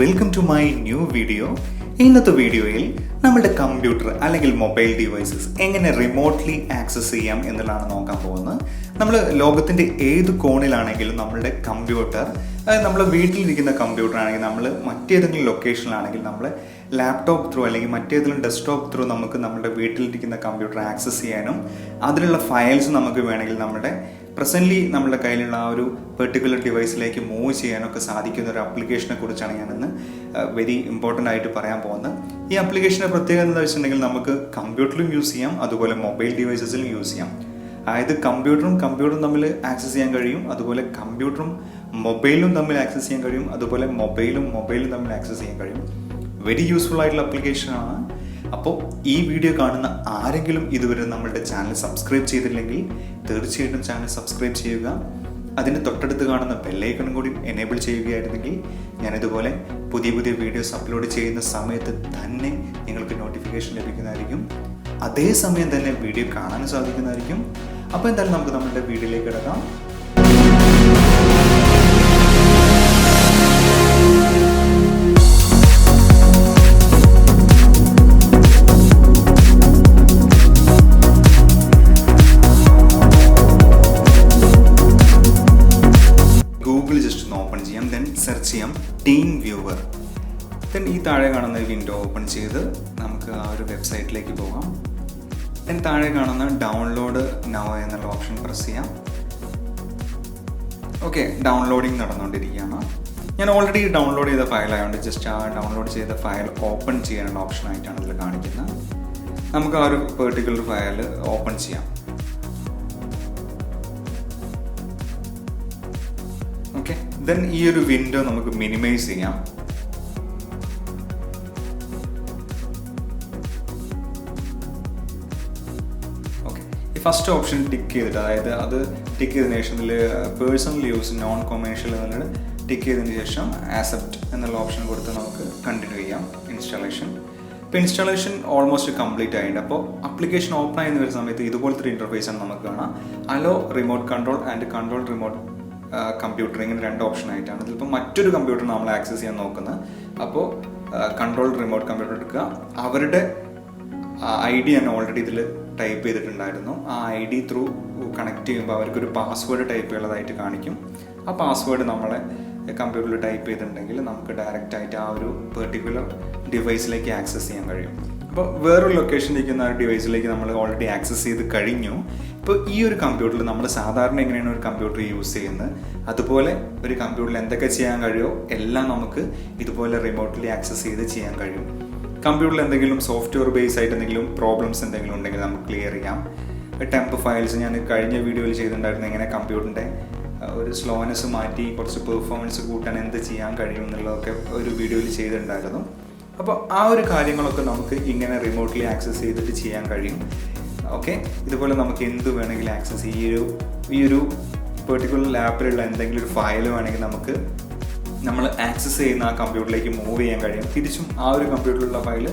Welcome to my new video. ഇന്നത്തെ വീഡിയോയിൽ നമ്മുടെ കമ്പ്യൂട്ടർ അല്ലെങ്കിൽ മൊബൈൽ ഡിവൈസസ് എങ്ങനെ റിമോട്ട്ലി ആക്സസ് ചെയ്യാം എന്നുള്ളതാണ് നോക്കാൻ പോകുന്നത്. നമ്മൾ ലോകത്തിൻ്റെ ഏത് കോണിലാണെങ്കിലും നമ്മളുടെ കമ്പ്യൂട്ടർ, അതായത് നമ്മൾ വീട്ടിലിരിക്കുന്ന കമ്പ്യൂട്ടർ ആണെങ്കിൽ, നമ്മൾ മറ്റേതെങ്കിലും ലൊക്കേഷനിലാണെങ്കിൽ നമ്മൾ ലാപ്ടോപ്പ് ത്രൂ അല്ലെങ്കിൽ മറ്റേതെങ്കിലും ഡെസ്ക്ടോപ്പ് ത്രൂ നമുക്ക് നമ്മുടെ വീട്ടിലിരിക്കുന്ന കമ്പ്യൂട്ടർ ആക്സസ് ചെയ്യാനും അതിലുള്ള ഫയൽസ് നമുക്ക് വേണമെങ്കിൽ നമ്മുടെ പ്രസൻ്റ്ലി നമ്മുടെ കയ്യിലുള്ള ആ ഒരു പെർട്ടിക്കുലർ ഡിവൈസിലേക്ക് മൂവ് ചെയ്യാനൊക്കെ സാധിക്കുന്ന ഒരു ആപ്ലിക്കേഷനെ കുറിച്ചാണ് ഞാനിന്ന് വെരി ഇമ്പോർട്ടൻ്റ് ആയിട്ട് പറയാൻ പോകുന്നത്. ഈ ആപ്ലിക്കേഷൻ്റെ പ്രത്യേകത എന്താ വെച്ചിട്ടുണ്ടെങ്കിൽ നമുക്ക് കമ്പ്യൂട്ടറിലും യൂസ് ചെയ്യാം, അതുപോലെ മൊബൈൽ ഡിവൈസസിലും യൂസ് ചെയ്യാം. അതായത് കമ്പ്യൂട്ടറും തമ്മിൽ ആക്സസ് ചെയ്യാൻ കഴിയും, അതുപോലെ കമ്പ്യൂട്ടറും മൊബൈലും തമ്മിൽ ആക്സസ് ചെയ്യാൻ കഴിയും, അതുപോലെ മൊബൈലും തമ്മിൽ ആക്സസ് ചെയ്യാൻ കഴിയും. വെരി യൂസ്ഫുൾ ആയിട്ടുള്ള ആപ്ലിക്കേഷനാണ്. അപ്പോൾ ഈ വീഡിയോ കാണുന്ന ആരെങ്കിലും ഇതുവരെ നമ്മളുടെ ചാനൽ സബ്സ്ക്രൈബ് ചെയ്തില്ലെങ്കിൽ തീർച്ചയായിട്ടും ചാനൽ സബ്സ്ക്രൈബ് ചെയ്യുക. അതിന് തൊട്ടടുത്ത് കാണുന്ന ബെല്ലൈക്കണും കൂടി എനേബിൾ ചെയ്യുകയായിരുന്നെങ്കിൽ ഞാനിതുപോലെ പുതിയ വീഡിയോസ് അപ്ലോഡ് ചെയ്യുന്ന സമയത്ത് തന്നെ നിങ്ങൾക്ക് നോട്ടിഫിക്കേഷൻ ലഭിക്കുന്നതായിരിക്കും. അതേസമയം തന്നെ വീഡിയോ കാണാനും സാധിക്കുന്നതായിരിക്കും. അപ്പോൾ എന്തായാലും നമുക്ക് നമ്മളുടെ വീഡിയോയിലേക്ക് കിടക്കാം. സെർച്ച് ചെയ്യാം TeamViewer. ദെൻ ഈ താഴെ കാണുന്ന വിൻഡോ ഓപ്പൺ ചെയ്ത് നമുക്ക് ആ ഒരു വെബ്സൈറ്റിലേക്ക് പോകാം. ദെൻ താഴെ കാണുന്ന ഡൗൺലോഡ് നൗ എന്നുള്ള ഓപ്ഷൻ പ്രസ് ചെയ്യാം. ഓക്കെ, ഡൗൺലോഡിങ് നടന്നുകൊണ്ടിരിക്കുകയാണ്. ഞാൻ ഓൾറെഡി ഡൗൺലോഡ് ചെയ്ത ഫയൽ ആയതുകൊണ്ട് ജസ്റ്റ് ആ ഡൗൺലോഡ് ചെയ്ത ഫയൽ ഓപ്പൺ ചെയ്യാനുള്ള ഓപ്ഷൻ ആയിട്ടാണ് ഇതിൽ കാണിക്കുന്നത്. നമുക്ക് ആ ഒരു പെർട്ടിക്കുലർ ഫയൽ ഓപ്പൺ ചെയ്യാം. ഓക്കെ, ദെൻ ഈ ഒരു വിൻഡോ നമുക്ക് മിനിമൈസ് ചെയ്യാം. ഓക്കെ, ഈ ഫസ്റ്റ് ഓപ്ഷൻ ടിക്ക് ചെയ്തിട്ട്, അതായത് അത് ടിക്ക് ചെയ്തതിനു ശേഷം ഇതിൽ പേഴ്സണൽ യൂസ് നോൺ കൊമേഴ്ഷ്യൽ എന്നുള്ളത് ടിക്ക് ചെയ്തതിന് ശേഷം ആക്സെപ്റ്റ് എന്നുള്ള ഓപ്ഷൻ കൊടുത്ത് നമുക്ക് കണ്ടിന്യൂ ചെയ്യാം ഇൻസ്റ്റാളേഷൻ. ഇപ്പോൾ ഇൻസ്റ്റാളേഷൻ ഓൾമോസ്റ്റ് കംപ്ലീറ്റ് ആയിട്ടുണ്ട്. അപ്പോൾ ആപ്ലിക്കേഷൻ ഓപ്പൺ ആയി വരുന്ന സമയത്ത് ഇതുപോലത്തെ ഒരു ഇൻ്റർഫേസ് ആണ് നമുക്ക് കാണാം. Hello remote control and control remote computer, ഇങ്ങനെ രണ്ട് ഓപ്ഷൻ ആയിട്ടാണ്. ഇതിലിപ്പോൾ മറ്റൊരു കമ്പ്യൂട്ടർ നമ്മൾ ആക്സസ് ചെയ്യാൻ നോക്കുന്നത്. അപ്പോൾ കൺട്രോൾ റിമോട്ട് കമ്പ്യൂട്ടർ എടുക്കുക. അവരുടെ ID ഞാൻ ഓൾറെഡി ഇതിൽ ടൈപ്പ് ചെയ്തിട്ടുണ്ടായിരുന്നു. ആ ID ത്രൂ കണക്ട് ചെയ്യുമ്പോൾ അവർക്കൊരു പാസ്വേഡ് ടൈപ്പ് ചെയ്യുന്നതായിട്ട് കാണിക്കും. ആ പാസ്വേഡ് നമ്മളെ കമ്പ്യൂട്ടറിൽ ടൈപ്പ് ചെയ്തിട്ടുണ്ടെങ്കിൽ നമുക്ക് ഡയറക്റ്റ് ആയിട്ട് ആ ഒരു പെർട്ടിക്കുലർ ഡിവൈസിലേക്ക് ആക്സസ് ചെയ്യാൻ കഴിയും. അപ്പോൾ വേറൊരു ലൊക്കേഷനിലിരിക്കുന്ന ആ ഡിവൈസിലേക്ക് നമ്മൾ ഓൾറെഡി ആക്സസ് ചെയ്ത് കഴിഞ്ഞു. ഇപ്പോൾ ഈ ഒരു കമ്പ്യൂട്ടറിൽ നമ്മൾ സാധാരണ എങ്ങനെയാണ് ഒരു കമ്പ്യൂട്ടർ യൂസ് ചെയ്യുന്നത്, അതുപോലെ ഒരു കമ്പ്യൂട്ടറിൽ എന്തൊക്കെ ചെയ്യാൻ കഴിയുമോ എല്ലാം നമുക്ക് ഇതുപോലെ റിമോട്ട്ലി ആക്സസ് ചെയ്ത് ചെയ്യാൻ കഴിയും. കമ്പ്യൂട്ടറിൽ എന്തെങ്കിലും സോഫ്റ്റ്വെയർ ബേസ് ആയിട്ട് എന്തെങ്കിലും പ്രോബ്ലംസ് എന്തെങ്കിലും ഉണ്ടെങ്കിൽ നമുക്ക് ക്ലിയർ ചെയ്യാം. ടെമ്പ് ഫയൽസ് ഞാൻ കഴിഞ്ഞ വീഡിയോയിൽ ചെയ്തിട്ടുണ്ടായിരുന്നു, എങ്ങനെ കമ്പ്യൂട്ടറിൻ്റെ ഒരു സ്ലോനെസ് മാറ്റി കുറച്ച് പെർഫോമൻസ് കൂട്ടാൻ എന്ത് ചെയ്യാൻ കഴിയും എന്നുള്ളതൊക്കെ ഒരു വീഡിയോയിൽ ചെയ്തിട്ടുണ്ടായിരുന്നു. അപ്പോൾ ആ ഒരു കാര്യങ്ങളൊക്കെ നമുക്ക് ഇങ്ങനെ റിമോട്ട്ലി ആക്സസ് ചെയ്തിട്ട് ചെയ്യാൻ കഴിയും. ഓക്കെ, ഇതുപോലെ നമുക്ക് എന്ത് വേണമെങ്കിലും ആക്സസ് ഈ ഒരു പെർട്ടിക്കുലർ ലാപ്പിലുള്ള എന്തെങ്കിലും ഒരു ഫയൽ വേണമെങ്കിൽ നമുക്ക് നമ്മൾ ആക്സസ് ചെയ്യുന്ന ആ കമ്പ്യൂട്ടറിലേക്ക് മൂവ് ചെയ്യാൻ കഴിയും. തിരിച്ചും ആ ഒരു കമ്പ്യൂട്ടറിലുള്ള ഫയൽ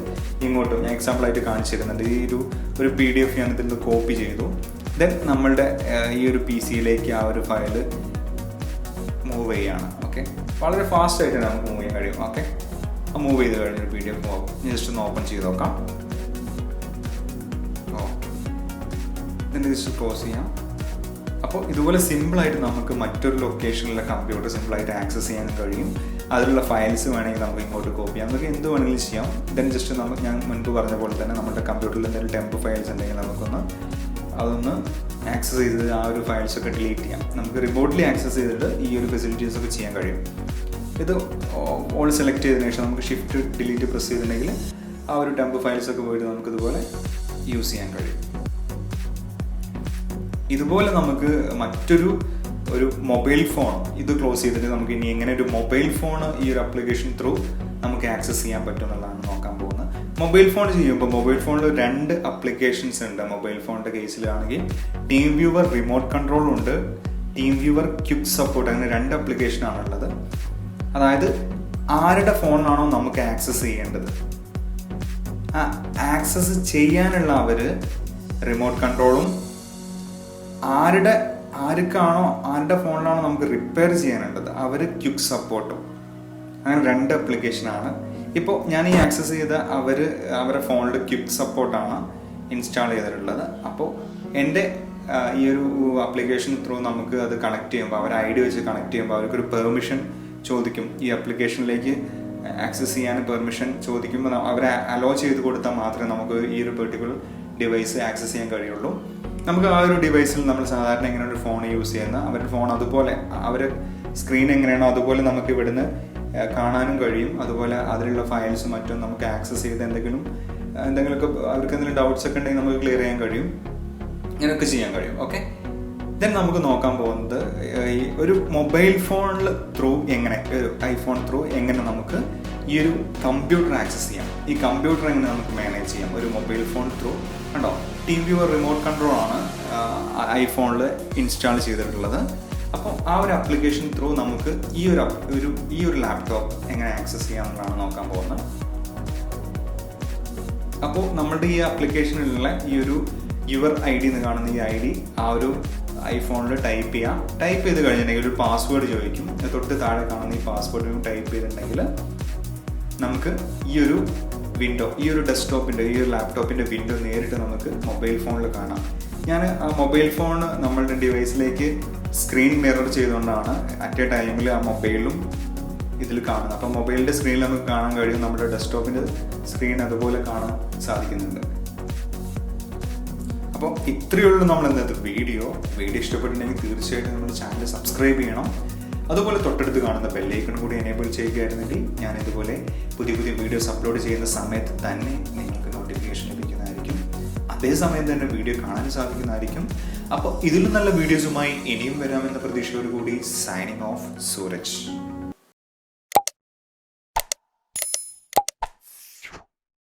ഇങ്ങോട്ടും ഞാൻ എക്സാമ്പിളായിട്ട് കാണിച്ചു തരുന്നുണ്ട്. ഈ ഒരു PDF ഞാൻ ഇതിൽ നിന്ന് കോപ്പി ചെയ്തു. ദെൻ നമ്മളുടെ ഈ ഒരു PC-യിലേക്ക് ആ ഒരു ഫയൽ മൂവ് ചെയ്യുകയാണ്. ഓക്കെ, വളരെ ഫാസ്റ്റായിട്ട് നമുക്ക് മൂവ് ചെയ്യാൻ കഴിയും. ഓക്കെ, മൂവ് ചെയ്ത് കഴിഞ്ഞൊരു PDF ജസ്റ്റ് ഒന്ന് ഓപ്പൺ ചെയ്ത് നോക്കാം. ജസ്റ്റ് ക്ലോസ് ചെയ്യാം. അപ്പോൾ ഇതുപോലെ സിമ്പിളായിട്ട് നമുക്ക് മറ്റൊരു ലൊക്കേഷനിലെ കമ്പ്യൂട്ടർ സിമ്പിളായിട്ട് ആക്സസ് ചെയ്യാനും കഴിയും. അതിലുള്ള ഫയൽസ് വേണമെങ്കിൽ നമുക്ക് ഇങ്ങോട്ട് കോപ്പി ചെയ്യാം, നമുക്ക് എന്ത് വേണമെങ്കിലും ചെയ്യാം. ദെൻ ജസ്റ്റ് ഞാൻ മുൻപ് പറഞ്ഞ പോലെ തന്നെ നമ്മുടെ കമ്പ്യൂട്ടറിൽ എന്തെങ്കിലും ടെമ്പ് ഫയൽസ് ഉണ്ടെങ്കിൽ അതൊന്ന് ആക്സസ് ചെയ്ത് ആ ഒരു ഫയൽസൊക്കെ ഡിലീറ്റ് ചെയ്യാം. നമുക്ക് റിമോട്ട്ലി ആക്സസ് ചെയ്തിട്ട് ഈ ഒരു ഫെസിലിറ്റീസ് ഒക്കെ ചെയ്യാൻ കഴിയും. ഇത് ഓൾ സെലക്ട് ചെയ്തതിനു ശേഷം നമുക്ക് ഷിഫ്റ്റ് ഡിലീറ്റ് പ്രസ് ചെയ്തിട്ടുണ്ടെങ്കിൽ ആ ഒരു ടെമ്പ് ഫയൽസൊക്കെ പോയിട്ട് നമുക്കിതുപോലെ യൂസ് ചെയ്യാൻ കഴിയും. ഇതുപോലെ നമുക്ക് മറ്റൊരു മൊബൈൽ ഫോൺ ഇത് ക്ലോസ് ചെയ്തിട്ട് നമുക്ക് ഇനി എങ്ങനെ ഒരു മൊബൈൽ ഫോൺ ഈ ഒരു ആപ്ലിക്കേഷൻ ത്രൂ നമുക്ക് ആക്സസ് ചെയ്യാൻ പറ്റും എന്നുള്ളതാണ് നോക്കാൻ പോകുന്നത്. മൊബൈൽ ഫോൺ ചെയ്യുമ്പോൾ മൊബൈൽ ഫോണിൽ 2 ആപ്ലിക്കേഷൻസ് ഉണ്ട്. മൊബൈൽ ഫോണിൻ്റെ കേസിലാണെങ്കിൽ TeamViewer റിമോട്ട് കൺട്രോൾ ഉണ്ട്, TeamViewer ക്വിക്ക് സപ്പോർട്ട്, അങ്ങനെ 2 ആപ്ലിക്കേഷനാണുള്ളത്. അതായത് ആരുടെ ഫോണിലാണോ നമുക്ക് ആക്സസ് ചെയ്യേണ്ടത്, ആ ആക്സസ് ചെയ്യാനുള്ള അവർ റിമോട്ട് കൺട്രോളും, ആരുടെ ഫോണിലാണോ നമുക്ക് റിപ്പയർ ചെയ്യാനുള്ളത് അവർ ക്വിക്ക് സപ്പോർട്ടും. അങ്ങനെ 2 ആപ്ലിക്കേഷനാണ്. ഇപ്പോൾ ഞാൻ ഈ ആക്സസ് ചെയ്ത അവരുടെ ഫോണിൽ ക്വിക്ക് സപ്പോർട്ടാണ് ഇൻസ്റ്റാൾ ചെയ്തിട്ടുള്ളത്. അപ്പോൾ എൻ്റെ ഈ ഒരു ആപ്ലിക്കേഷൻ ത്രൂ നമുക്ക് അത് കണക്ട് ചെയ്യുമ്പോൾ, അവർ ID വെച്ച് കണക്ട് ചെയ്യുമ്പോൾ അവർക്കൊരു പെർമിഷൻ ചോദിക്കും. ഈ ആപ്ലിക്കേഷനിലേക്ക് ആക്സസ് ചെയ്യാൻ പെർമിഷൻ ചോദിക്കുമ്പോൾ അവരെ അലോ ചെയ്ത് കൊടുത്താൽ മാത്രമേ നമുക്ക് ഈ ഒരു പെർട്ടിക്കുലർ ഡിവൈസ് ആക്സസ് ചെയ്യാൻ കഴിയുള്ളൂ. നമുക്ക് ആ ഒരു ഡിവൈസിൽ നമ്മൾ സാധാരണ എങ്ങനെ ഒരു ഫോൺ യൂസ് ചെയ്യുന്ന അവരുടെ ഫോൺ അതുപോലെ അവർ സ്ക്രീൻ എങ്ങനെയാണോ അതുപോലെ നമുക്ക് ഇവിടുന്ന് കാണാനും കഴിയും. അതുപോലെ അതിലുള്ള ഫയൽസും മറ്റും നമുക്ക് ആക്സസ് ചെയ്ത് എന്തെങ്കിലുമൊക്കെ അവർക്ക് എന്തെങ്കിലും ഡൗട്ട്സ് ഒക്കെ ഉണ്ടെങ്കിൽ നമുക്ക് ക്ലിയർ ചെയ്യാൻ കഴിയും. ഇങ്ങനെയൊക്കെ ചെയ്യാൻ കഴിയും. ഓക്കെ, ദെൻ നമുക്ക് നോക്കാൻ പോകുന്നത് ഈ ഒരു മൊബൈൽ ഫോണിൽ ത്രൂ എങ്ങനെ, ഒരു ഐഫോൺ ത്രൂ എങ്ങനെ നമുക്ക് ഈ ഒരു കമ്പ്യൂട്ടർ ആക്സസ് ചെയ്യാം. ഈ കമ്പ്യൂട്ടർ എങ്ങനെ നമുക്ക് മാനേജ് ചെയ്യാം ഒരു മൊബൈൽ ഫോൺ ത്രൂ. കണ്ടോ, TeamViewer റിമോട്ട് കൺട്രോൾ ആണ് ഐഫോണിൽ ഇൻസ്റ്റാൾ ചെയ്തിട്ടുള്ളത്. അപ്പോൾ ആ ഒരു ആപ്ലിക്കേഷൻ ത്രൂ നമുക്ക് ഈ ഒരു ലാപ്ടോപ്പ് എങ്ങനെ ആക്സസ് ചെയ്യാമെന്നാണ് നോക്കാൻ പോകുന്നത്. അപ്പോൾ നമ്മുടെ ഈ ആപ്ലിക്കേഷനിലുള്ള ഈ ഒരു യുവർ ID എന്ന് കാണുന്ന ഈ ID ആ ഒരു ഐഫോണിൽ ടൈപ്പ് ചെയ്ത് കഴിഞ്ഞിട്ടുണ്ടെങ്കിൽ ഒരു പാസ്വേഡ് ചോദിക്കും. തൊട്ട് താഴെ കാണുന്ന ഈ പാസ്വേഡ് ടൈപ്പ് ചെയ്തിട്ടുണ്ടെങ്കിൽ നമുക്ക് ഈ ഒരു വിൻഡോ, ഈ ഒരു ഡെസ്ക്ടോപ്പിൻ്റെ, ഈ ഒരു ലാപ്ടോപ്പിൻ്റെ വിൻഡോ നേരിട്ട് നമുക്ക് മൊബൈൽ ഫോണിൽ കാണാം. ഞാൻ ആ മൊബൈൽ ഫോൺ നമ്മളുടെ ഡിവൈസിലേക്ക് സ്ക്രീൻ മിറർ ചെയ്തുകൊണ്ടാണ് അറ്റ് എ ടൈമിൽ ആ മൊബൈലും ഇതിൽ കാണുന്നത്. അപ്പോൾ മൊബൈലിൻ്റെ സ്ക്രീനിൽ നമുക്ക് കാണാൻ കഴിയും, നമ്മുടെ ഡെസ്ക്ടോപ്പിൻ്റെ സ്ക്രീൻ അതുപോലെ കാണാൻ സാധിക്കുന്നുണ്ട്. അപ്പോൾ ഇത്രയേ ഉള്ളൂ നമ്മൾ ഇന്നത്തെ വീഡിയോ ഇഷ്ടപ്പെട്ടിട്ടുണ്ടെങ്കിൽ തീർച്ചയായിട്ടും നമ്മുടെ ചാനൽ സബ്സ്ക്രൈബ് ചെയ്യണം. അതുപോലെ തൊട്ടടുത്ത് കാണുന്ന ബെല്ലൈക്കൺ കൂടി എനേബിൾ ചെയ്യുകയായിരുന്നെങ്കിൽ ഞാൻ ഇതുപോലെ പുതിയ വീഡിയോസ് അപ്ലോഡ് ചെയ്യുന്ന സമയത്ത് തന്നെ നിങ്ങൾക്ക് നോട്ടിഫിക്കേഷൻ ലഭിക്കുന്നതായിരിക്കും. അതേസമയം തന്നെ വീഡിയോ കാണാൻ സാധിക്കുന്നതായിരിക്കും. അപ്പോൾ ഇതിലും നല്ല വീഡിയോസുമായി ഇനിയും വരാമെന്ന പ്രതീക്ഷയോടുകൂടി സൈനിങ് ഓഫ് സൂരജ്.